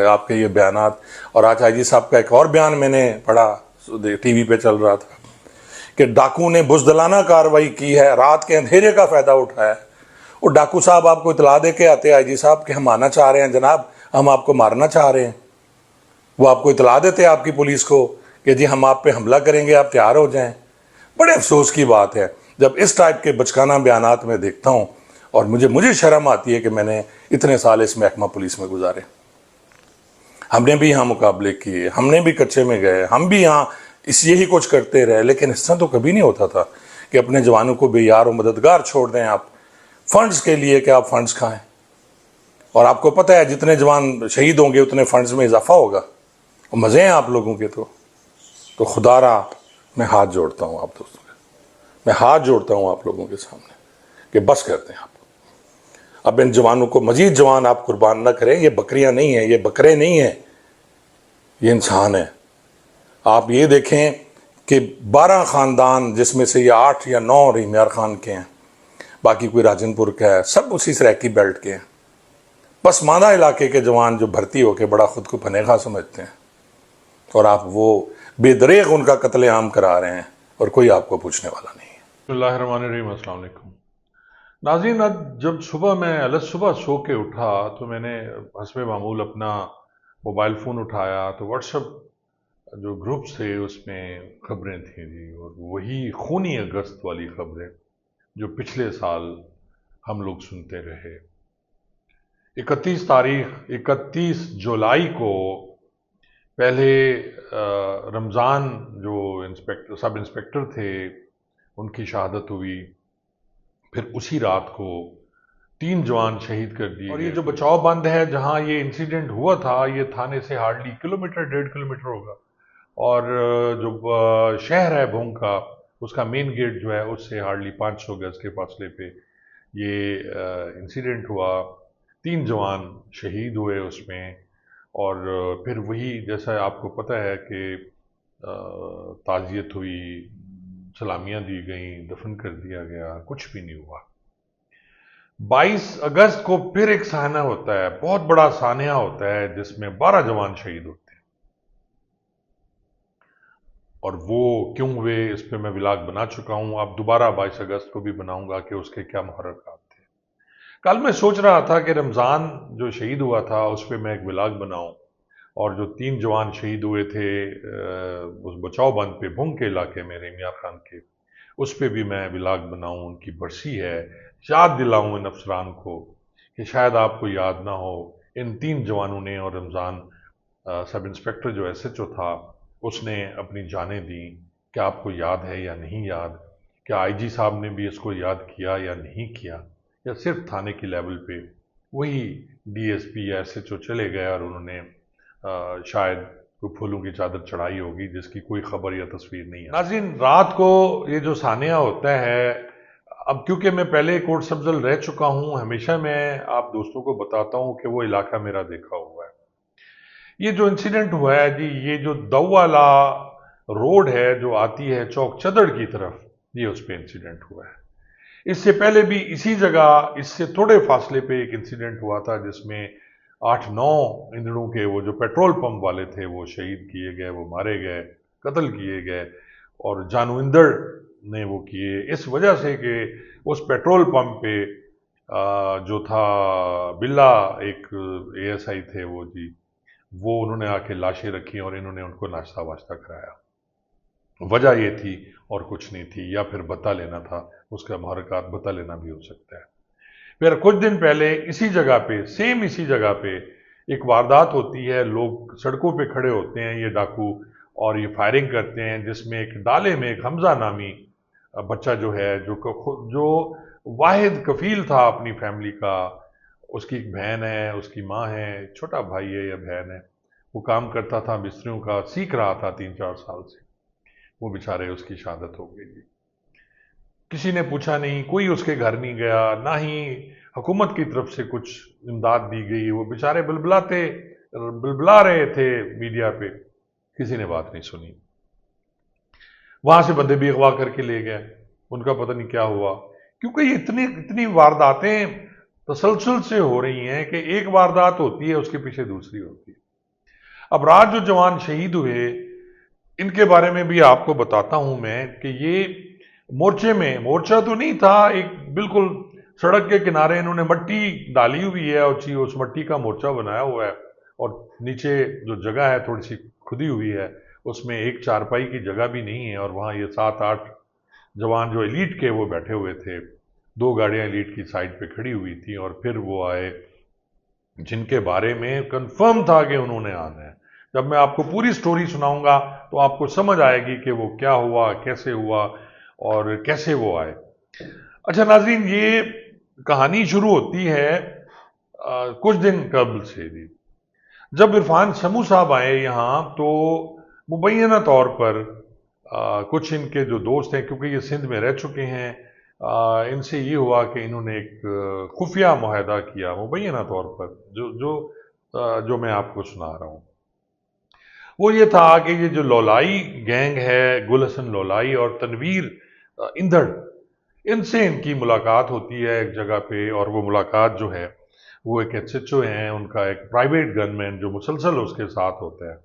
آپ کے یہ بیانات، اور آج آئی جی صاحب کا ایک اور بیان میں نے پڑھا، ٹی وی پہ چل رہا تھا کہ ڈاکو نے بزدلانہ کارروائی کی ہے، رات کے اندھیرے کا فائدہ اٹھایا۔ اور ڈاکو صاحب آپ کو اطلاع دے کے آتے آئی جی صاحب کہ ہم آنا چاہ رہے ہیں جناب، ہم آپ کو مارنا چاہ رہے ہیں۔ وہ آپ کو اطلاع دیتے آپ کی پولیس کو کہ جی ہم آپ پہ حملہ کریں گے، آپ تیار ہو جائیں۔ بڑے افسوس کی بات ہے جب اس ٹائپ کے بچکانہ بیانات میں دیکھتا ہوں، اور مجھے شرم آتی ہے کہ میں نے اتنے سال اس محکمہ پولیس میں گزارے۔ ہم نے بھی یہاں مقابلے کیے، ہم نے بھی کچے میں گئے، ہم بھی یہاں یہی کچھ کرتے رہے، لیکن اس طرح تو کبھی نہیں ہوتا تھا کہ اپنے جوانوں کو بے یار و مددگار چھوڑ دیں آپ فنڈز کے لیے کہ آپ فنڈز کھائیں۔ اور آپ کو پتہ ہے جتنے جوان شہید ہوں گے اتنے فنڈز میں اضافہ ہوگا، اور مزے ہیں آپ لوگوں کے۔ تو خدا را میں ہاتھ جوڑتا ہوں آپ دوستوں کے، میں ہاتھ جوڑتا ہوں آپ لوگوں کے سامنے کہ بس کرتے ہیں آپ۔ اب ان جوانوں کو مزید جوان آپ قربان نہ کریں، یہ بکریاں نہیں ہیں، یہ بکرے نہیں ہیں، یہ انسان ہیں۔ آپ یہ دیکھیں کہ 12 خاندان جس میں سے یہ 8 یا 9 رحیم یار خان کے ہیں، باقی کوئی راجن پور کا ہے، سب اسی سریکی بیلٹ کے ہیں۔ بس ماندہ علاقے کے جوان جو بھرتی ہو کے بڑا خود کو پنیگا سمجھتے ہیں، اور آپ وہ بے دریغ ان کا قتل عام کرا رہے ہیں اور کوئی آپ کو پوچھنے والا نہیں ہے۔ بسم اللہ الرحمن الرحیم۔ السلام علیکم ناظرین، جب صبح میں صبح سو کے اٹھا تو میں نے حسب معمول اپنا موبائل فون اٹھایا تو واٹس ایپ جو گروپس تھے اس میں خبریں تھیں جی، اور وہی خونی اگست والی خبریں جو پچھلے سال ہم لوگ سنتے رہے۔ 31 جولائی کو پہلے رمضان جو سب انسپیکٹر تھے ان کی شہادت ہوئی، پھر اسی رات کو 3 جوان شہید کر دیے۔ اور یہ جو بچاؤ بند ہے جہاں یہ انسیڈنٹ ہوا تھا، یہ تھانے سے ہارڈلی 1.5 کلومیٹر ہوگا، اور جو شہر ہے بھونگ کا، اس کا مین گیٹ جو ہے اس سے ہارڈلی 500 گز کے فاصلے پہ یہ انسیڈنٹ ہوا۔ 3 جوان شہید ہوئے اس میں، اور پھر وہی جیسا آپ کو پتہ ہے کہ تعزیت ہوئی، سلامیاں دی گئیں، دفن کر دیا گیا، کچھ بھی نہیں ہوا۔ 22 اگست کو پھر ایک سانحہ ہوتا ہے، بہت بڑا سانحہ ہوتا ہے جس میں 12 جوان شہید ہوتے ہیں، اور وہ کیوں ہوئے اس پہ میں ولاگ بنا چکا ہوں، اب دوبارہ 22 اگست کو بھی بناؤں گا کہ اس کے کیا محرکات تھے۔ کل میں سوچ رہا تھا کہ رمضان جو شہید ہوا تھا اس پہ میں ایک ولاگ بناؤں، اور جو 3 جوان شہید ہوئے تھے اس بچاؤ بند پہ بھونگ کے علاقے میں رحیم یار خان کے، اس پہ بھی میں ولاگ بناؤں، ان کی برسی ہے، یاد دلاؤں ان افسران کو کہ شاید آپ کو یاد نہ ہو، ان 3 جوانوں نے، اور رمضان سب انسپیکٹر جو SHO تھا اس نے اپنی جانیں دیں۔ کیا آپ کو یاد ہے یا نہیں یاد؟ کیا IG صاحب نے بھی اس کو یاد کیا یا نہیں کیا، یا صرف تھانے کی لیول پہ وہی DSP یا SHO چلے گئے اور انہوں نے شاید کوئی پھولوں کی چادر چڑھائی ہوگی جس کی کوئی خبر یا تصویر نہیں ہے۔ ناظرین، رات کو یہ جو سانحہ ہوتا ہے، اب کیونکہ میں پہلے کوٹ سبزل رہ چکا ہوں، ہمیشہ میں آپ دوستوں کو بتاتا ہوں کہ وہ علاقہ میرا دیکھا ہوا ہے۔ یہ جو انسیڈنٹ ہوا ہے جی، یہ جو دوالا روڈ ہے جو آتی ہے چوک چدڑ کی طرف، یہ اس پہ انسیڈنٹ ہوا ہے۔ اس سے پہلے بھی اسی جگہ اس سے تھوڑے فاصلے پہ ایک انسیڈنٹ ہوا تھا جس میں 8-9 اندڑوں کے وہ جو پیٹرول پمپ والے تھے وہ شہید کیے گئے، وہ مارے گئے، قتل کیے گئے، اور جانو اندڑ نے وہ کیے اس وجہ سے کہ اس پیٹرول پمپ پہ جو تھا بلا ایک ASI تھے وہ انہوں نے آ کے لاشیں رکھی اور انہوں نے ان کو ناشتہ واشتہ کرایا۔ وجہ یہ تھی اور کچھ نہیں تھی، یا پھر بتا لینا تھا، اس کا محرکات بتا لینا بھی ہو سکتا ہے۔ پھر کچھ دن پہلے اسی جگہ پہ، اسی جگہ پہ ایک واردات ہوتی ہے، لوگ سڑکوں پہ کھڑے ہوتے ہیں یہ ڈاکو، اور یہ فائرنگ کرتے ہیں، جس میں ایک ڈالے میں ایک حمزہ نامی بچہ جو ہے، جو واحد کفیل تھا اپنی فیملی کا، اس کی ایک بہن ہے، اس کی ماں ہے، چھوٹا بھائی ہے یا بہن ہے، وہ کام کرتا تھا مستریوں کا، سیکھ رہا تھا 3-4 سال سے، وہ بیچارے اس کی شہادت ہو گئی۔ کسی نے پوچھا نہیں، کوئی اس کے گھر نہیں گیا، نہ ہی حکومت کی طرف سے کچھ امداد دی گئی، وہ بیچارے بلبلا رہے تھے میڈیا پہ، کسی نے بات نہیں سنی۔ وہاں سے بندے بھی اغوا کر کے لے گئے، ان کا پتہ نہیں کیا ہوا، کیونکہ یہ اتنی وارداتیں تسلسل سے ہو رہی ہیں کہ ایک واردات ہوتی ہے اس کے پیچھے دوسری ہوتی ہے۔ अब रात जो जवान शहीद हुए, इनके बारे में भी आपको बताता हूं मैं कि ये मोर्चा तो नहीं था, एक बिल्कुल सड़क के किनारे इन्होंने मट्टी डाली हुई है और उस मट्टी का मोर्चा बनाया हुआ है, और नीचे जो जगह है थोड़ी सी खुदी हुई है, उसमें एक चारपाई की जगह भी नहीं है, और वहाँ ये 7-8 जवान जो एलीट के वो बैठे हुए थे। 2 गाड़ियां एलीट की साइड पे खड़ी हुई थी, और फिर वो आए जिनके बारे में कंफर्म था कि उन्होंने आना है। जब मैं आपको पूरी स्टोरी सुनाऊंगा तो आपको समझ आएगी कि वो क्या हुआ, कैसे हुआ और कैसे वो आए। अच्छा नाज़रीन, ये कहानी शुरू होती है कुछ दिन कबल से भी। जब इरफान समू साहब आए यहाँ, तो मुबैना तौर पर कुछ इनके जो दोस्त हैं, क्योंकि ये सिंध में रह चुके हैं, इनसे ये हुआ कि इन्होंने एक खुफिया मुआहदा किया मुबैना तौर पर, जो मैं आपको सुना रहा हूँ। वो ये था कि ये जो लौलाई गैंग है, गुल हसन लौलाई और तनवीर इंदड़, इनसे इनकी मुलाकात होती है एक जगह पे, और वो मुलाकात जो है वो एक एसएचओ हैं, उनका एक प्राइवेट गनमैन जो मुसलसल उसके साथ होता है,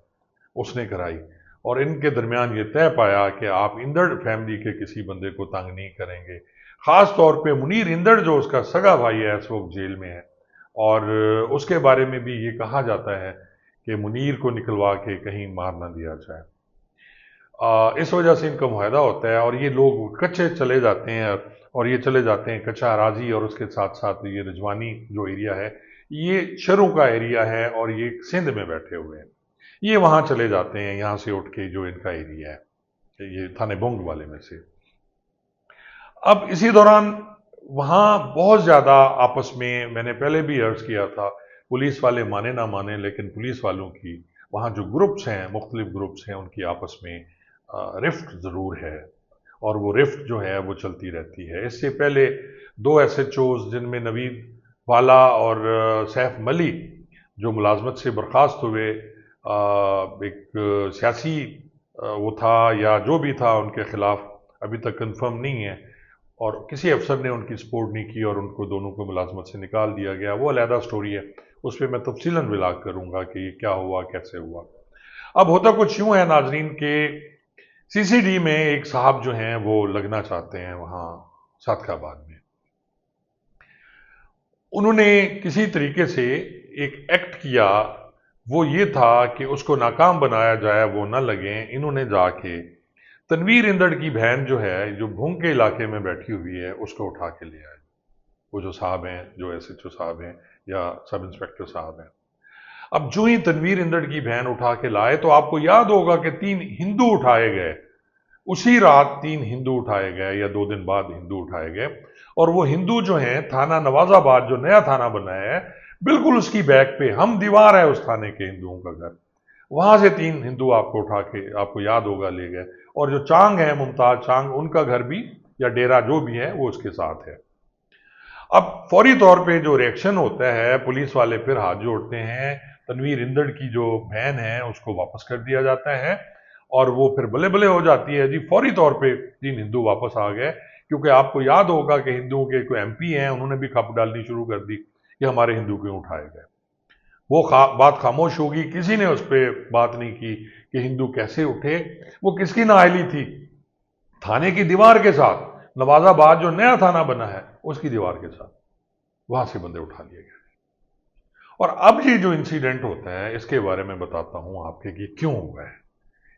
उसने कराई। और इनके दरमियान ये तय पाया कि आप इंदड़ फैमिली के किसी बंदे को तंग नहीं करेंगे। ख़ास तौर पे मुनीर इंदड़ जो उसका सगा भाई है, इस वक्त जेल में है, और उसके बारे में भी ये कहा जाता है कि मुनीर को निकलवा के कहीं मार ना दिया जाए। इस वजह से इनका मुआहदा होता है, और ये लोग कच्चे चले जाते हैं, और ये चले जाते हैं कच्चा अराजी, और उसके साथ साथ ये रिजवानी जो एरिया है, ये शरों का एरिया है, और ये सिंध में बैठे हुए हैं। ये वहाँ चले जाते हैं, यहाँ से उठ के जो इनका एरिया है, ये थाने बोंग वाले में से। अब इसी दौरान वहाँ बहुत ज़्यादा आपस में, मैंने पहले भी अर्ज किया था, पुलिस वाले माने ना माने, लेकिन पुलिस वालों की वहाँ जो ग्रुप्स हैं, मुख्तलिफ ग्रुप्स हैं, उनकी आपस में रिफ्ट ज़रूर है, और वो रिफ्ट जो है वो चलती रहती है। इससे पहले 2 एसएचओज जिनमें नवीद वाला और सैफ मली जो मुलाजमत से बर्खास्त हुए, एक सियासी वो था या जो भी था, उनके खिलाफ अभी तक कंफर्म नहीं है, और किसी अफसर ने उनकी सपोर्ट नहीं की और उनको दोनों को मुलाजमत से निकाल दिया गया। वो अलहदा स्टोरी है, उस पर मैं तफसीलन विलाग करूँगा कि ये क्या हुआ, कैसे हुआ। अब होता कुछ यूँ है नाजरीन के सीसीडी में एक साहब जो हैं वो लगना चाहते हैं वहाँ सादकाबाद में। उन्होंने किसी तरीके से एक एक्ट किया, वो ये था कि उसको नाकाम बनाया जाए, वो न लगे। इन्होंने जाके तनवीर इंदड़ की बहन जो है, जो भूंग के इलाके में बैठी हुई है, उसको उठा के ले आए। वो जो साहब हैं, जो एसएचओ साहब हैं या सब इंस्पेक्टर साहब हैं। अब जो ही तनवीर इंदड़ की बहन उठा के लाए, तो आपको याद होगा कि 3 हिंदू उठाए गए। उसी रात 3 हिंदू उठाए गए, या 2 दिन बाद हिंदू उठाए गए, और वो हिंदू जो हैं, थाना नवाजाबाद जो नया थाना बना है, बिल्कुल उसकी बैक पे हम दीवार है उस थाने के हिंदुओं का घर, वहां से 3 हिंदू आपको उठा के, आपको याद होगा, ले गए। और जो चांग है, मुमताज चांग, उनका घर भी या डेरा जो भी है वो उसके साथ है। अब फौरी तौर पे जो रिएक्शन होता है, पुलिस वाले फिर हाथ जोड़ते हैं, तनवीर इंदड़ की जो बहन है उसको वापस कर दिया जाता है, और वो फिर बले बले हो जाती है जी। फौरी तौर पे 3 हिंदू वापस आ गए, क्योंकि आपको याद होगा कि हिंदुओं के कोई एमपी हैं, उन्होंने भी खप डालनी शुरू कर दी कि हमारे हिंदू क्यों उठाए गए। वो बात खामोश होगी, किसी ने उस पर बात नहीं की कि हिंदू कैसे उठे। वो किसकी नाअहली थी? थाने की दीवार के साथ, नवाजाबाद जो नया थाना बना है उसकी दीवार के साथ, वहां से बंदे उठा लिए गए। और अब ये जो इंसिडेंट होता है, इसके बारे में बताता हूं आपके कि क्यों हुआ है।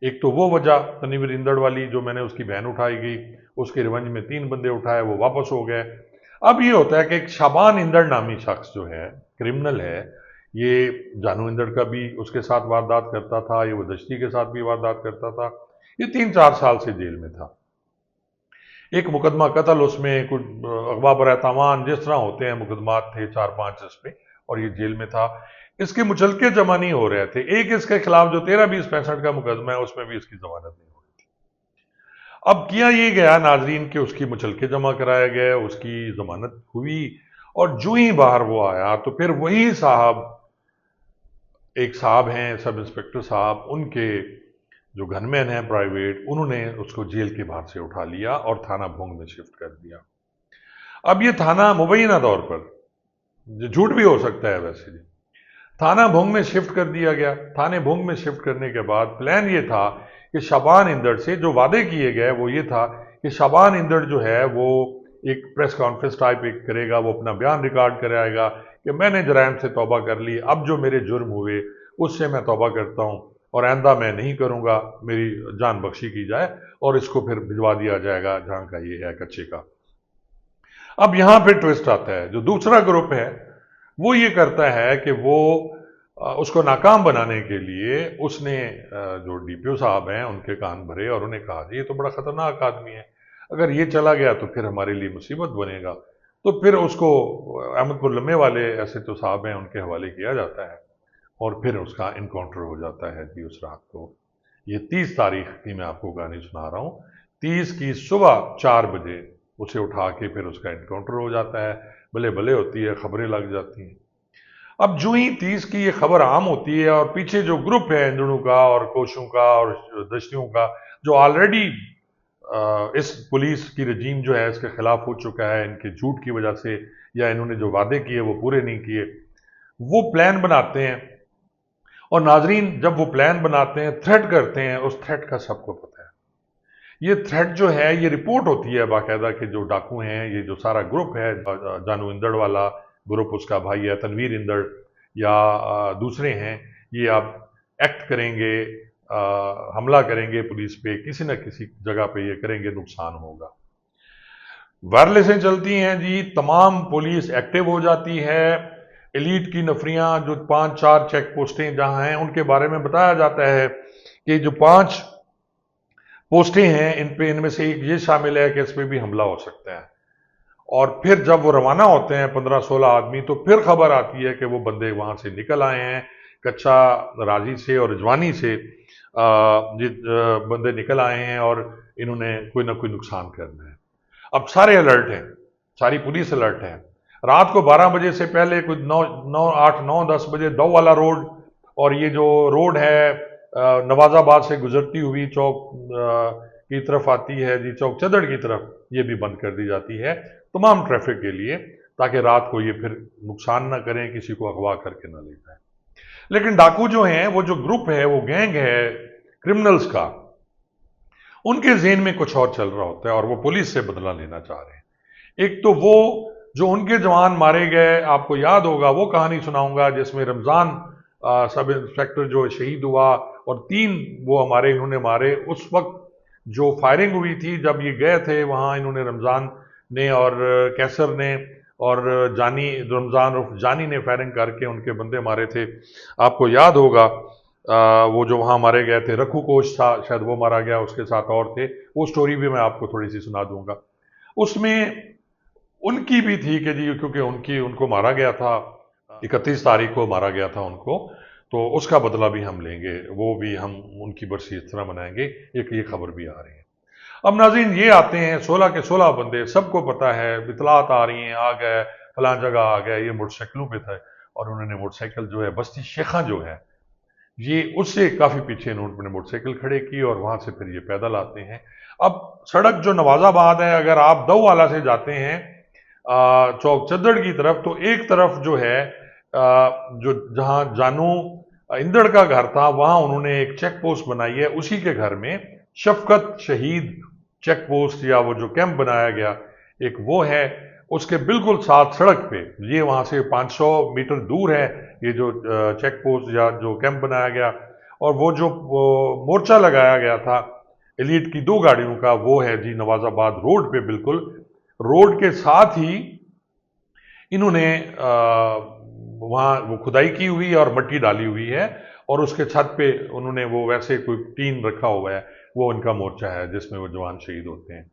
एक तो वो वजह तनवीर इंदड़ वाली, जो मैंने उसकी बहन उठाई गई, उसके रिवंज में 3 बंदे उठाए, वो वापस हो गए। अब ये होता है कि एक शाबान इंदड़ नामी शख्स जो है, क्रिमिनल है, ये जानू इंदड़ का भी उसके साथ वारदात करता था, ये वदश्ती के साथ भी वारदात करता था। ये 3-4 साल से जेल में था। एक मुकदमा कत्ल, उसमें कुछ अगवा बर एतमान जिस तरह होते हैं मुकदमात थे 4-5 इस पे, और ये जेल में था। इसके मुचलके जमा नहीं हो रहे थे। एक इसके खिलाफ जो 13-20-65 का मुकदमा है, उसमें भी इसकी जमानत नहीं हो रही थी। अब किया ये गया नाजरीन कि उसकी मुचलके जमा कराया गया, उसकी जमानत हुई, और जो ही बाहर वो आया तो फिर वही साहब, एक साहब हैं सब इंस्पेक्टर साहब, उनके जो गनमैन हैं प्राइवेट, उन्होंने उसको जेल के बाहर से उठा लिया और थाना भोंग में शिफ्ट कर दिया। अब ये थाना मुबैना तौर पर, झूठ भी हो सकता है वैसे भी, थाना भोंग में शिफ्ट कर दिया गया। थाने भोंग में शिफ्ट करने के बाद प्लान ये था कि शाबान इंदड़ से जो वादे किए गए वो ये था कि शाबान इंदड़ जो है वो एक प्रेस कॉन्फ्रेंस टाइप एक करेगा, वो अपना बयान रिकॉर्ड कराएगा कि मैंने जराइम से तौबा कर ली, अब जो मेरे जुर्म हुए उससे मैं तौबा करता हूँ और आइंदा मैं नहीं करूँगा, मेरी जान बख्शी की जाए और इसको फिर भिजवा दिया जाएगा जहाँ का ये है कच्चे का। अब यहाँ पे ट्विस्ट आता है, जो दूसरा ग्रुप है वो ये करता है कि वो उसको नाकाम बनाने के लिए उसने जो डीपीओ साहब हैं उनके कान भरे और उन्हें कहा ये तो बड़ा खतरनाक आदमी है, अगर ये चला गया तो फिर हमारे लिए मुसीबत बनेगा। तो फिर उसको अहमदपुर लम्हे वाले ऐसे तो साहब हैं उनके हवाले किया जाता है और फिर उसका इनकाउंटर हो जाता है जी उस रात को। ये 30 तारीख की मैं आपको कहानी सुना रहा हूँ। 30 की सुबह 4 बजे उसे उठा के फिर उसका इनकाउंटर हो जाता है। भले भले होती है, खबरें लग जाती हैं। अब जो ही 30 की ये खबर आम होती है और पीछे जो ग्रुप है इंदड़ों का और कोशों का और दश्तियों का जो ऑलरेडी इस पुलिस की रजीम जो है इसके खिलाफ हो चुका है इनके झूठ की वजह से, या इन्होंने जो वादे किए वो पूरे नहीं किए, वो प्लान बनाते हैं। और नाजरीन जब वो प्लान बनाते हैं, थ्रेट करते हैं, उस थ्रेट का सबको पता है। ये थ्रेट जो है ये रिपोर्ट होती है बाकायदा कि जो डाकू हैं, ये जो सारा ग्रुप है, जानू इंदड़ वाला ग्रुप, उसका भाई है तनवीर इंदड़ या दूसरे हैं, ये आप एक्ट करेंगे, हमला करेंगे पुलिस पे, किसी न किसी जगह पे ये करेंगे, नुकसान होगा। वायरलेसें चलती हैं जी, तमाम पुलिस एक्टिव हो जाती है। एलीट की नफरियां जो 5-4 चेक पोस्टें जहां हैं उनके बारे में बताया जाता है कि जो 5 पोस्टें हैं इन पे, इनमें से एक ये शामिल है कि इस पर भी हमला हो सकता है। और फिर जब वो रवाना होते हैं 15-16 आदमी, तो फिर खबर आती है कि वो बंदे वहां से निकल आए हैं, कच्चा राजी से और रिजवानी से ये बंदे निकल आए हैं और इन्होंने कोई ना कोई नुकसान करना है। अब सारे अलर्ट हैं, सारी पुलिस अलर्ट है। रात को 12 बजे से पहले कुछ 8-9-10 बजे दो वाला रोड और ये जो रोड है नवाजाबाद से गुजरती हुई चौक की तरफ आती है जी, चौक चदड़ की तरफ, ये भी बंद कर दी जाती है तमाम ट्रैफिक के लिए, ताकि रात को ये फिर नुकसान ना करें, किसी को अगवा करके ना ले जाए। लेकिन डाकू जो हैं, वो जो ग्रुप है, वो गैंग है क्रिमिनल्स का, उनके ज़हन में कुछ और चल रहा होता है और वो पुलिस से बदला लेना चाह रहे हैं। एक तो वो जो उनके जवान मारे गए, आपको याद होगा वो कहानी सुनाऊंगा जिसमें रमज़ान सब इंस्पेक्टर जो शहीद हुआ और 3 वो हमारे इन्होंने मारे। उस वक्त जो फायरिंग हुई थी, जब ये गए थे वहाँ, इन्होंने रमज़ान ने और कैसर ने और जानी, रमज़ान और जानी ने फायरिंग करके उनके बंदे मारे थे। आपको याद होगा वो जो वहाँ मारे गए थे, रखू कोश था शायद, वो मारा गया, उसके साथ और थे। वो स्टोरी भी मैं आपको थोड़ी सी सुना दूंगा। उसमें उनकी भी थी कि जी, क्योंकि उनको मारा गया था, 31 तारीख को मारा गया था उनको, तो उसका बदला भी हम लेंगे, वो भी हम उनकी बरसी इस तरह मनाएंगे। एक ये खबर भी आ रही है। अब नाज़रीन ये आते हैं 16 के 16 बंदे, सबको पता है, इतलात आ रही हैं, आ गए फलां जगह आ गए, ये मोटरसाइकिलों पे थे और उन्होंने मोटरसाइकिल जो है बस्ती शेखा जो है ये, उससे काफ़ी पीछे इन्होंने मोटरसाइकिल खड़े की और वहाँ से फिर ये पैदल आते हैं। अब सड़क जो नवाजाबाद है, अगर आप दौवाला से जाते हैं चौक चद्दड़ की तरफ, तो एक तरफ जो है जो जहाँ जानू इंदड़ का घर था, वहाँ उन्होंने एक चेक पोस्ट बनाई है। उसी के घर में शफकत शहीद चेक पोस्ट या वो जो कैंप बनाया गया एक वो है, उसके बिल्कुल साथ सड़क पे, ये वहाँ से 500 मीटर दूर है ये जो चेक पोस्ट या जो कैंप बनाया गया। और वो जो मोर्चा लगाया गया था एलीट की 2 गाड़ियों का, वो है जी नवाजाबाद रोड पे, बिल्कुल रोड के साथ ही इन्होंने वहाँ वो खुदाई की हुई और मिट्टी डाली हुई है और उसके छत पे उन्होंने वो वैसे कोई टीन रखा हुआ है, वो उनका मोर्चा है जिसमें वो जवान शहीद होते हैं।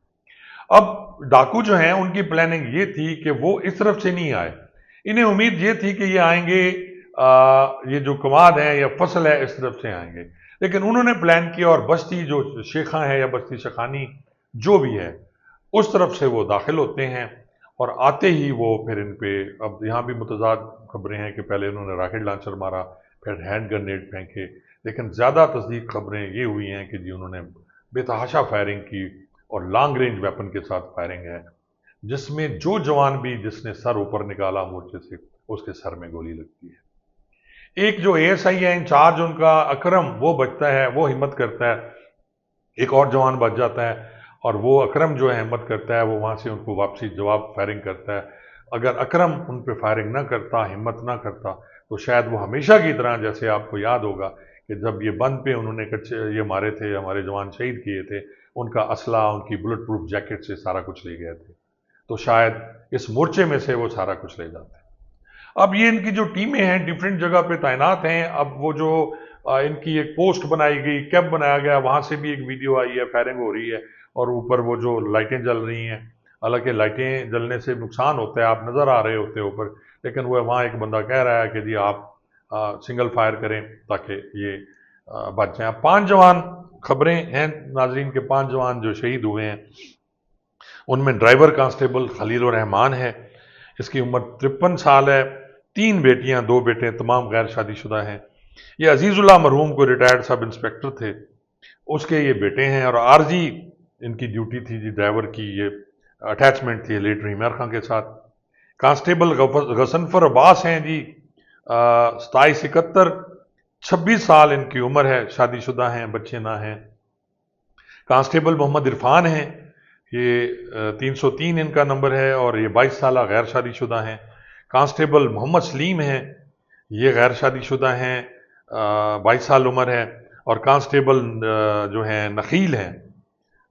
अब डाकू जो हैं उनकी प्लानिंग ये थी कि वो इस तरफ से नहीं आए, इन्हें उम्मीद ये थी कि ये आएंगे ये जो कमाद है या फसल है इस तरफ से आएंगे, लेकिन उन्होंने प्लान किया और बस्ती जो शेखा है या बस्ती शेखानी जो भी है उस तरफ से वो दाखिल होते हैं और आते ही वो फिर इन पे, अब यहाँ भी मुतज़ाद खबरें हैं कि पहले उन्होंने रॉकेट लॉन्चर मारा, फिर हैंड ग्रेनेड फेंके, लेकिन ज़्यादा तस्दीक खबरें ये हुई हैं कि जी उन्होंने बेतहाशा फायरिंग की और लॉन्ग रेंज वेपन के साथ फायरिंग है, जिसमें जो जवान भी जिसने सर ऊपर निकाला मोर्चे से, उसके सर में गोली लगती है। ایک جو ASI ہے انچارج ان کا اکرم، وہ بچتا ہے، وہ ہمت کرتا ہے، ایک اور جوان بچ جاتا ہے، اور وہ اکرم جو ہے ہمت کرتا ہے، وہ وہاں سے ان کو واپسی جواب فائرنگ کرتا ہے۔ اگر اکرم ان پہ فائرنگ نہ کرتا، ہمت نہ کرتا، تو شاید وہ ہمیشہ کی طرح، جیسے آپ کو یاد ہوگا کہ جب یہ بند پہ انہوں نے یہ مارے تھے، ہمارے جوان شہید کیے تھے، ان کا اسلحہ، ان کی بلٹ پروف جیکٹ سے سارا کچھ لے گئے تھے، تو شاید اس مورچے میں سے وہ سارا کچھ لے جاتے۔ اب یہ ان کی جو ٹیمیں ہیں ڈیفرنٹ جگہ پہ تعینات ہیں۔ اب وہ جو ان کی ایک پوسٹ بنائی گئی، کیمپ بنایا گیا، وہاں سے بھی ایک ویڈیو آئی ہے، فائرنگ ہو رہی ہے، اور اوپر وہ جو لائٹیں جل رہی ہیں، حالانکہ لائٹیں جلنے سے نقصان ہوتا ہے، آپ نظر آ رہے ہوتے ہیں اوپر، لیکن وہ وہاں ایک بندہ کہہ رہا ہے کہ جی آپ سنگل فائر کریں تاکہ یہ بچ جائیں۔ 5 جوان خبریں ہیں ناظرین کے، 5 جوان جو شہید ہوئے ہیں، ان میں ڈرائیور کانسٹیبل خلیل الرحمان ہے، اس کی عمر 53 سال ہے، 3 بیٹیاں 2 بیٹے، تمام غیر شادی شدہ ہیں۔ یہ عزیز اللہ مرحوم کو ریٹائرڈ سب انسپیکٹر تھے، اس کے یہ بیٹے ہیں، اور عارضی ان کی ڈیوٹی تھی جی، ڈرائیور کی یہ اٹیچمنٹ تھی لیٹ رحیم خان کے ساتھ۔ کانسٹیبل غضنفر عباس ہیں جی، 27 71، 26 سال ان کی عمر ہے، شادی شدہ ہیں، بچے نہ ہیں۔ کانسٹیبل محمد عرفان ہیں، یہ 303 ان کا نمبر ہے، اور یہ 22 سالہ غیر شادی شدہ ہیں۔ کانسٹیبل محمد سلیم ہیں، یہ غیر شادی شدہ ہیں، 22 سال عمر ہے۔ اور کانسٹیبل جو ہیں نخیل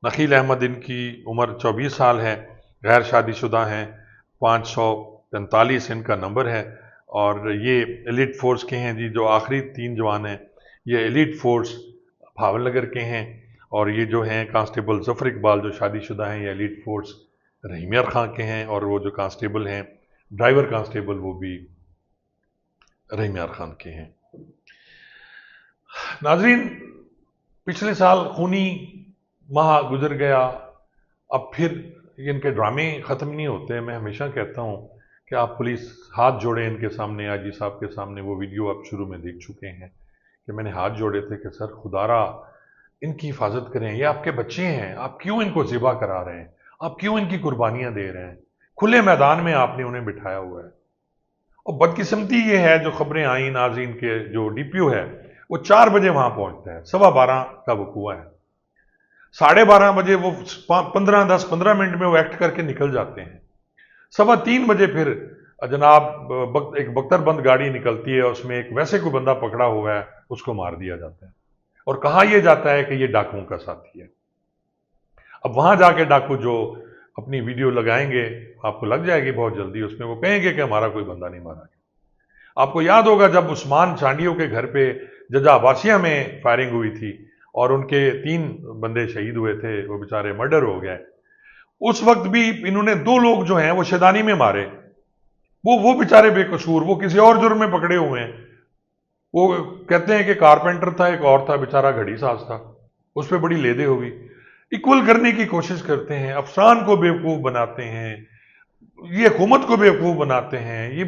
نخیل احمد، ان کی عمر 24 سال ہے، غیر شادی شدہ ہیں، 543 ان کا نمبر ہے، اور یہ ایلیٹ فورس کے ہیں جی۔ جو آخری 3 جوان ہیں یہ ایلیٹ فورس بھاول نگر کے ہیں، اور یہ جو ہیں کانسٹیبل ظفر اقبال جو شادی شدہ ہیں، یہ ایلیٹ فورس رحیم یار خان کے ہیں، اور وہ جو کانسٹیبل ہیں ڈرائیور کانسٹیبل، وہ بھی رحیم یار خان کے ہیں۔ ناظرین، پچھلے سال خونی ماہ گزر گیا، اب پھر ان کے ڈرامے ختم نہیں ہوتے۔ میں ہمیشہ کہتا ہوں کہ آپ پولیس ہاتھ جوڑیں ان کے سامنے، آئی جی صاحب کے سامنے۔ وہ ویڈیو آپ شروع میں دیکھ چکے ہیں کہ میں نے ہاتھ جوڑے تھے کہ سر خدا را ان کی حفاظت کریں، یہ آپ کے بچے ہیں، آپ کیوں ان کو ذبح کرا رہے ہیں، آپ کیوں ان کی قربانیاں دے رہے ہیں؟ کھلے میدان میں آپ نے انہیں بٹھایا ہوا ہے۔ اور بدقسمتی یہ ہے، جو خبریں آئیں ناظرین کے، جو ڈی پی او ہے وہ 4 بجے وہاں پہنچتا ہے، 12:15 کا وقوع ہے، 12:30 بجے وہ 10-15 منٹ میں وہ ایکٹ کر کے نکل جاتے ہیں۔ 3:15 بجے پھر جناب ایک بختر بند گاڑی نکلتی ہے، اس میں ایک ویسے کوئی بندہ پکڑا ہوا ہے، اس کو مار دیا جاتا ہے، اور کہا یہ جاتا ہے کہ یہ ڈاکوؤں کا ساتھی ہے۔ اب وہاں جا کے ڈاکو جو اپنی ویڈیو لگائیں گے، آپ کو لگ جائے گی بہت جلدی، اس میں وہ کہیں گے کہ ہمارا کوئی بندہ نہیں مارا گیا۔ آپ کو یاد ہوگا جب عثمان چانڈیوں کے گھر پہ ججا عباسیہ میں فائرنگ ہوئی تھی، اور ان کے 3 بندے شہید ہوئے تھے، وہ بیچارے مرڈر ہو گئے، اس وقت بھی انہوں نے 2 لوگ جو ہیں وہ شیدانی میں مارے، وہ بیچارے بے قصور، وہ کسی اور جرم میں پکڑے ہوئے ہیں۔ وہ کہتے ہیں کہ کارپینٹر تھا، ایک اور تھا بیچارہ گھڑی ساز تھا، اس پہ بڑی لیدے ہوگی۔ ایکول کرنے کی کوشش کرتے ہیں، افسران کو بیوقوف بناتے ہیں، یہ حکومت کو بیوقوف بناتے ہیں، یہ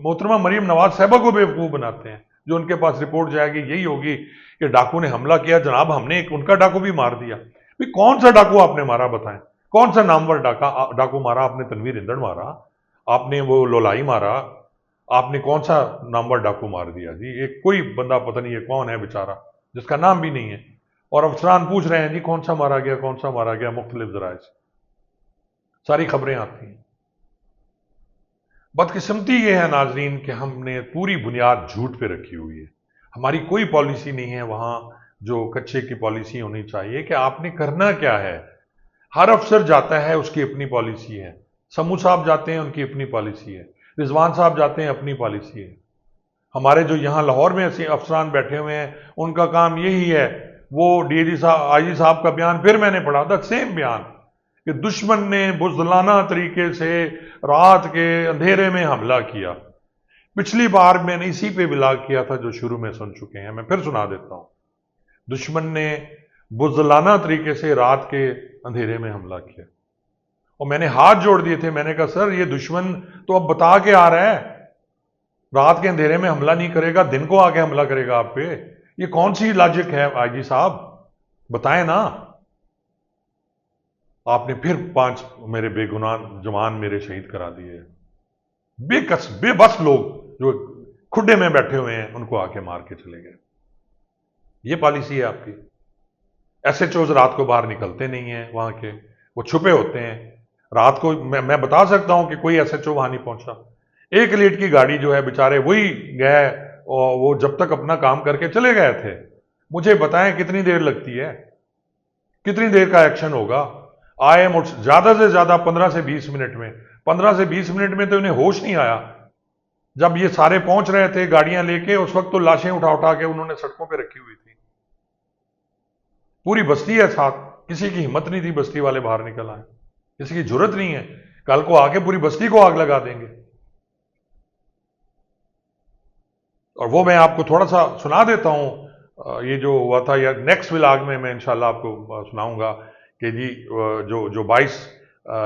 محترمہ مریم نواز صاحبہ کو بیوقوف بناتے ہیں۔ جو ان کے پاس رپورٹ جائے گی یہی ہوگی کہ ڈاکو نے حملہ کیا، جناب ہم نے ایک ان کا ڈاکو بھی مار دیا۔ کون سا ڈاکو آپ نے مارا بتائیں؟ کون سا نامور ڈاکو مارا آپ نے؟ تنویر اندڑ مارا آپ نے، وہ لولائی مارا آپ نے، کون سا نامور ڈاکو مار دیا جی؟ ایک کوئی بندہ پتہ نہیں ہے کون ہے بیچارہ، جس کا نام بھی نہیں ہے، اور افسران پوچھ رہے ہیں جی کون سا مارا گیا، کون سا مارا گیا، مختلف ذرائع سے ساری خبریں آتی ہیں۔ بدقسمتی یہ ہے ناظرین کہ ہم نے پوری بنیاد جھوٹ پہ رکھی ہوئی ہے، ہماری کوئی پالیسی نہیں ہے وہاں جو کچے کی پالیسی ہونی چاہیے کہ آپ نے کرنا کیا ہے۔ ہر افسر جاتا ہے، اس کی اپنی پالیسی ہے، سمو صاحب جاتے ہیں ان کی اپنی پالیسی ہے، رضوان صاحب جاتے ہیں اپنی پالیسی ہے، ہمارے جو یہاں لاہور میں افسران بیٹھے ہوئے ہیں ان کا کام یہی ہے۔ وہ ڈی اے جی صاحب، آئی جی صاحب کا بیان پھر میں نے پڑھا تھا، سیم بیان، کہ دشمن نے بزدلانہ طریقے سے رات کے اندھیرے میں حملہ کیا۔ پچھلی بار میں نے اسی پہ بلاگ کیا تھا جو شروع میں سن چکے ہیں، میں پھر سنا دیتا ہوں۔ دشمن نے بزدلانہ طریقے سے رات کے اندھیرے میں حملہ کیا، اور میں نے ہاتھ جوڑ دیے تھے، میں نے کہا سر یہ دشمن تو اب بتا کے آ رہا ہے رات کے اندھیرے میں حملہ نہیں کرے گا، دن کو آ کے حملہ کرے گا آپ پہ، یہ کون سی لاجک ہے آئی جی صاحب، بتائیں نا۔ آپ نے پھر 5 میرے بے گناہ جوان میرے شہید کرا دیے، بے بس لوگ جو खुड्डे में बैठे हुए हैं उनको आके मार के चले गए। ये पॉलिसी है आपकी। एसएचओज रात को बाहर निकलते नहीं हैं वहां के, वो छुपे होते हैं रात को। मैं बता सकता हूं कि कोई एसएचओ वहां नहीं पहुंचा। एक लीड की गाड़ी जो है, बेचारे वही गए और वो जब तक अपना काम करके चले गए थे। मुझे बताएं कितनी देर लगती है, कितनी देर का एक्शन होगा? आए ज्यादा से ज्यादा 15 से 20 मिनट में, 15 से 20 मिनट में तो इन्हें होश नहीं आया। जब ये सारे पहुंच रहे थे गाड़ियां लेके, उस वक्त तो लाशें उठा उठा के उन्होंने सड़कों पे रखी हुई थी। पूरी बस्ती है साथ, किसी की हिम्मत नहीं थी बस्ती वाले बाहर निकल आए, किसी की जरूरत नहीं है। कल को आके पूरी बस्ती को आग लगा देंगे। और वो मैं आपको थोड़ा सा सुना देता हूं, ये जो हुआ था, या नेक्स्ट व्लॉग में मैं इंशाल्लाह आपको सुनाऊंगा कि जी जो 22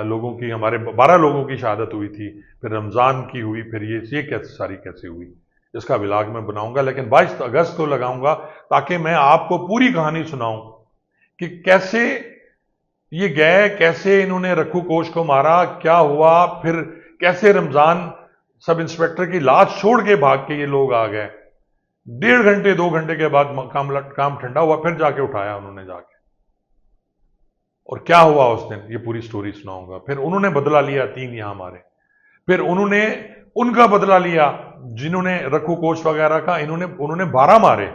लोगों की, हमारे 12 लोगों की शहादत हुई थी, फिर रमज़ान की हुई, फिर ये कैसे हुई, इसका व्लॉग मैं बनाऊंगा। लेकिन 22 अगस्त को लगाऊंगा ताकि मैं आपको पूरी कहानी सुनाऊं कि कैसे ये गए, कैसे इन्होंने रखू कोश को मारा, क्या हुआ, फिर कैसे रमज़ान सब इंस्पेक्टर की लाश छोड़ के भाग के ये लोग आ गए। 1.5 घंटे 2 घंटे के बाद काम ठंडा हुआ, फिर जाके उठाया उन्होंने जाके। और क्या हुआ उस दिन, ये पूरी स्टोरी सुनाऊंगा। फिर उन्होंने बदला लिया, 3 यहां मारे। फिर उन्होंने उनका बदला लिया जिन्होंने रखू कोश वगैरह का, उन्होंने 12 मारे।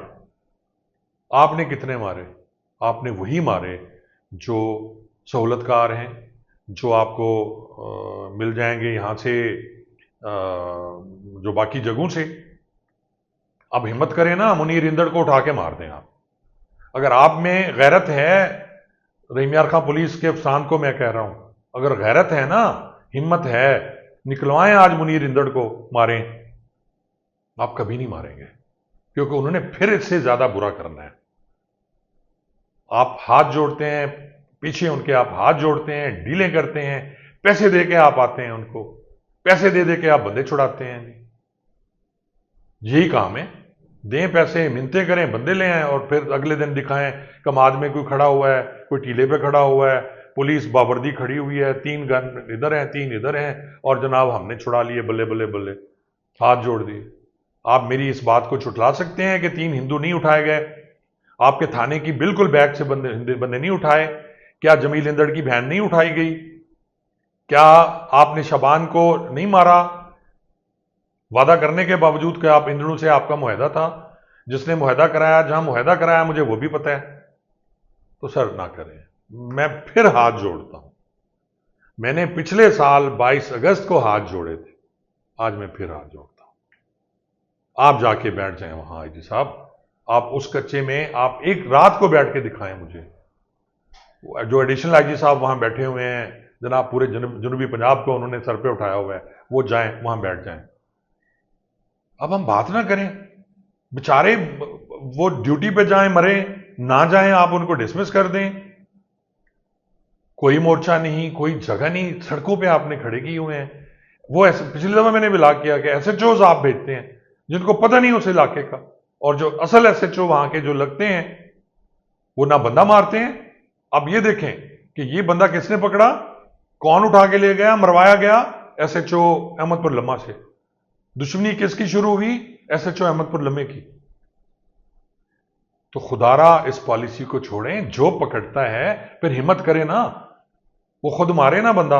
आपने कितने मारे? आपने वही मारे जो सहूलतकार हैं, जो आपको मिल जाएंगे यहां से, जो बाकी जगहों से। अब हिम्मत करें ना, मुनीर इंदड़ को उठा के मार दें आप। अगर आप में गैरत है, रहीम यार खां पुलिस के अफसरान को मैं कह रहा हूं, अगर गैरत है ना, हिम्मत है, निकलवाएं आज मुनीर इंदड़ को, मारें। आप कभी नहीं मारेंगे, क्योंकि उन्होंने फिर इससे ज्यादा बुरा करना है। आप हाथ जोड़ते हैं पीछे उनके, आप हाथ जोड़ते हैं, डीलें करते हैं, पैसे दे के आप आते हैं उनको, पैसे दे के आप बंदे छुड़ाते हैं। यही काम है, दें पैसे, मिन्नतें करें, बंदे ले आए, और फिर अगले दिन दिखाएं कमाद में कोई खड़ा हुआ है, कोई टीले पे खड़ा हुआ है, पुलिस बावर्दी खड़ी हुई है, 3 गन इधर हैं, 3 इधर हैं, और जनाब हमने छुड़ा लिए, बल्ले बल्ले बल्ले, हाथ जोड़ दिए। आप मेरी इस बात को छुटला सकते हैं कि 3 हिंदू नहीं उठाए गए? आपके थाने की बिल्कुल बैग से बंदे नहीं उठाए? क्या जमील इंदड़ की बहन नहीं उठाई गई? क्या आपने शबान को नहीं मारा? वादा करने के बावजूद कि आप इंदड़ों से आपका मुआहदा था, जिसने मुआहदा कराया, जहां मुआहदा कराया मुझे वो भी पता है। तो सर ना करें। मैं फिर हाथ जोड़ता हूं, मैंने पिछले साल 22 अगस्त को हाथ जोड़े थे, आज मैं फिर हाथ जोड़ता हूं। आप जाके बैठ जाएं वहां आईजी साहब, आप उस कच्चे में आप एक रात को बैठ के दिखाएं मुझे। जो एडिशनल आईजी साहब वहां बैठे हुए हैं, जनाब पूरे जनूबी पंजाब को उन्होंने सर पे उठाया हुआ है, वो जाएं वहां बैठ जाएं। अब हम बात ना करें, बेचारे वो ड्यूटी पे जाएं मरे, ना जाएं आप उनको डिसमिस कर दें। कोई मोर्चा नहीं, कोई जगह नहीं, सड़कों पे आपने खड़े किए हुए हैं। वो ऐसे पिछली दफा मैंने ब्लॉग किया कि एसएचओज आप भेजते हैं जिनको पता नहीं उस इलाके का, और जो असल एसएचओ वहां के जो लगते हैं वो ना बंदा मारते हैं। अब ये देखें कि ये बंदा किसने पकड़ा, कौन उठा के ले गया, मरवाया गया? एसएचओ अहमदपुर लम्मा से। दुश्मनी किसकी शुरू हुई? एसएचओ अहमदपुर लम्मे की। तो खुदारा इस पॉलिसी को छोड़ें, जो पकड़ता है फिर हिम्मत करे ना, वो खुद मारे ना बंदा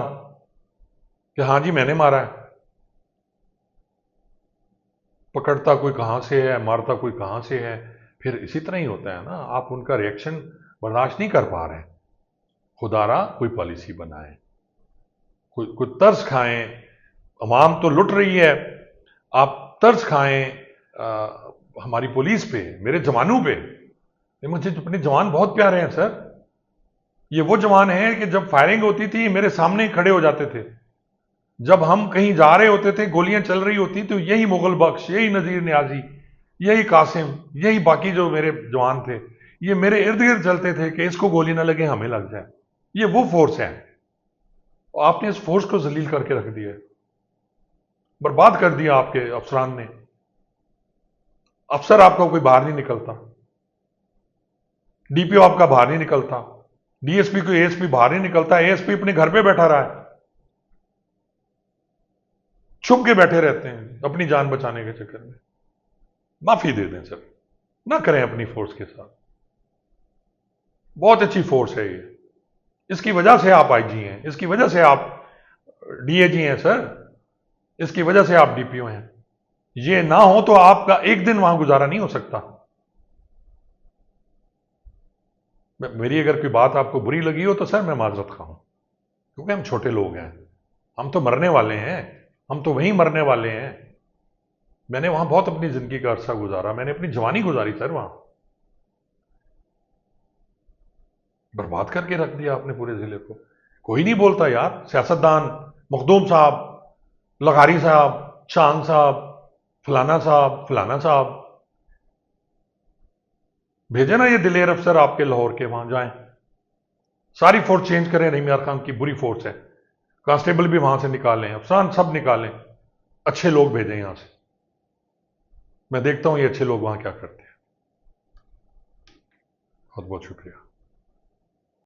कि हां जी मैंने मारा है। पकड़ता कोई कहां से है, मारता कोई कहां से है, फिर इसी तरह ही होता है ना। आप उनका रिएक्शन बर्दाश्त नहीं कर पा रहे हैं। खुदारा कोई पॉलिसी बनाए, कोई तर्ज खाएं। अवाम तो लुट रही है, आप तर्ज खाएं हमारी पुलिस पे, मेरे जवानों पे। मुझे अपने जवान बहुत प्यारे हैं सर। ये वो जवान हैं कि जब फायरिंग होती थी मेरे सामने ही खड़े हो जाते थे। जब हम कहीं जा रहे होते थे, गोलियां चल रही होती, तो यही मुगल बख्श, यही नजीर न्याजी, यही कासिम, यही बाकी जो मेरे जवान थे, ये मेरे इर्द गिर्द चलते थे कि इसको गोली ना लगे, हमें लग जाए। ये वो फोर्स है, और आपने इस फोर्स को जलील करके रख दिया, बर्बाद कर दिया आपके अफसरान ने। अफसर आपका कोई बाहर नहीं निकलता, डीपीओ आपका बाहर नहीं निकलता, डीएसपी को एएसपी बाहर नहीं निकलता, एएसपी अपने घर पे बैठा रहा है, छुप के बैठे रहते हैं अपनी जान बचाने के चक्कर में। माफी दे दें सर, ना करें अपनी फोर्स के साथ। बहुत अच्छी फोर्स है ये, इसकी वजह से आप आईजी हैं, इसकी वजह से आप डीएजी हैं सर, इसकी वजह से आप डीपीओ हैं। ये ना हो तो आपका एक दिन वहां गुजारा नहीं हो सकता। मेरी अगर कोई बात आपको बुरी लगी हो तो सर मैं माजरत खा हूं, क्योंकि हम छोटे लोग हैं, हम तो मरने वाले हैं, हम तो वहीं मरने वाले हैं। मैंने वहां बहुत अपनी जिंदगी का अरसा गुजारा, मैंने अपनी जवानी गुजारी सर, वहां बर्बाद करके रख दिया आपने पूरे जिले को। कोई नहीं बोलता यार, सियासतदान मखदूम साहब, लगारी साहब, चांद साहब, फलाना साहब, फलाना साहब, भेजे ना ये दिलेर अफसर आपके लाहौर के, वहां जाएं, सारी फोर्स चेंज करें। रहीम यार खान की बुरी फोर्स है, कांस्टेबल भी वहां से निकालें, अफसरान सब निकालें, अच्छे लोग भेजें यहां से। मैं देखता हूं ये अच्छे लोग वहां क्या करते हैं। बहुत बहुत शुक्रिया।